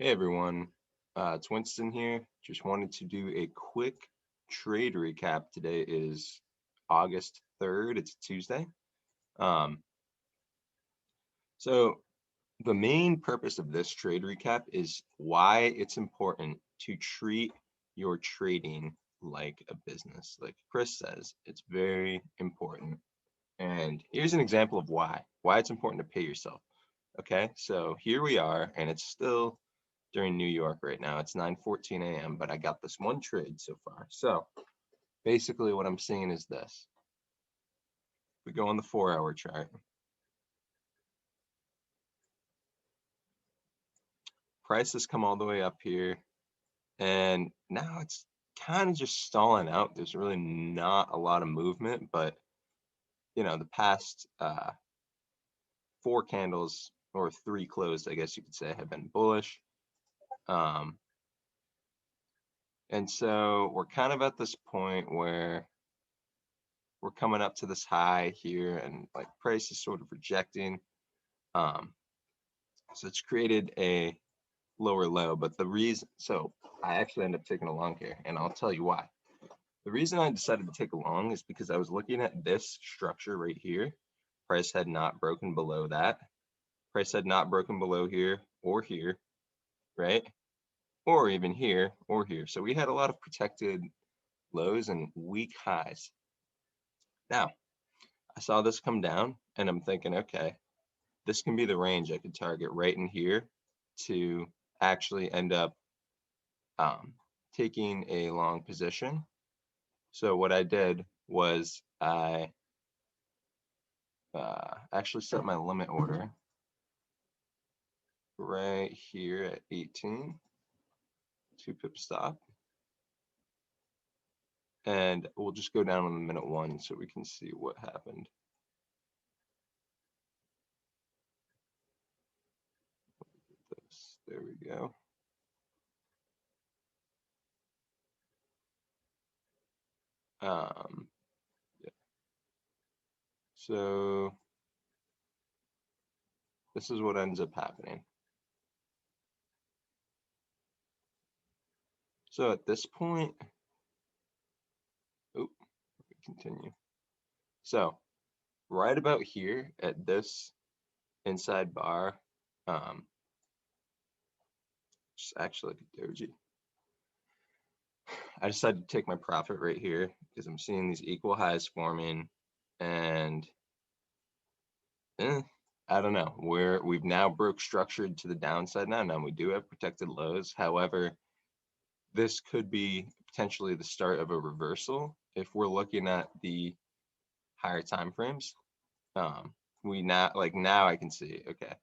Hey everyone, it's Winston here. Just wanted to do a quick trade recap. Today is August 3rd, it's Tuesday. Um, so the main purpose of this trade recap is why it's important to treat your trading like a business. Like Chris says, it's very important. And here's an example of why it's important to pay yourself. Okay, so here we are, and it's still during New York right now. It's 9:14 a.m., but I got this one trade so far. So basically what I'm seeing is this. We go on the 4-hour chart. Price has come all the way up here, and now it's kind of just stalling out. There's really not a lot of movement, but the past 4 candles or 3 closed, I guess you could say, have been bullish. And so we're kind of at this point where we're coming up to this high here, and like price is sort of rejecting. So it's created a lower low, but the reason, so I actually end up taking a long here, and I'll tell you why. The reason I decided to take a long is because I was looking at this structure right here. Price had not broken below that. Price had not broken below here or here, right? Or even here or here. So we had a lot of protected lows and weak highs. Now, I saw this come down, and I'm thinking, okay, this can be the range I could target right in here to actually end up taking a long position. So what I did was I actually set my limit order right here at 18, 2-pip stop. And we'll just go down on the minute one so we can see what happened. There we go. Yeah. So this is what ends up happening. So at this point, continue. So right about here at this inside bar, just actually like a doji, I decided to take my profit right here because I'm seeing these equal highs forming, and I don't know, we've now broke structured to the downside now. Now we do have protected lows. However, this could be potentially the start of a reversal if we're looking at the higher time frames. Now I can see, okay,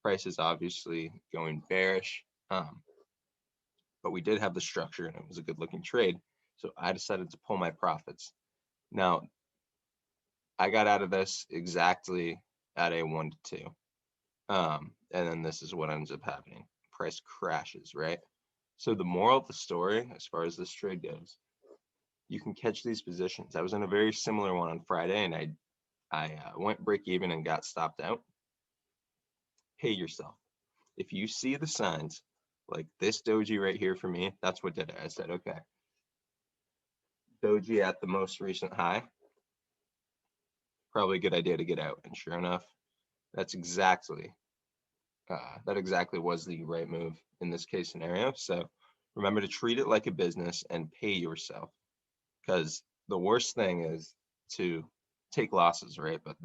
price is obviously going bearish, but we did have the structure and it was a good looking trade. So I decided to pull my profits. Now, I got out of this exactly at a 1 to 2. And then this is what ends up happening. Price crashes, right? So the moral of the story, as far as this trade goes, you can catch these positions. I was in a very similar one on Friday, and I went break even and got stopped out. Pay yourself. If you see the signs, like this doji right here for me, that's what did it. I said, okay, doji at the most recent high, probably a good idea to get out. And sure enough, that's exactly that exactly was the right move in this case scenario. So remember to treat it like a business and pay yourself, because the worst thing is to take losses, right? But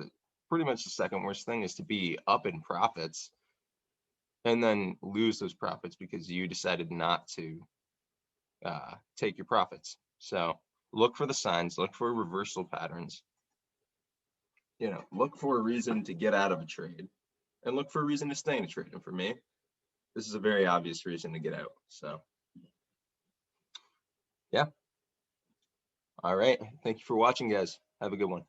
pretty much the second worst thing is to be up in profits and then lose those profits because you decided not to take your profits. So look for the signs, look for reversal patterns, look for a reason to get out of a trade and look for a reason to stay in a trade. And for me, this is a very obvious reason to get out. So yeah. All right. Thank you for watching, guys. Have a good one.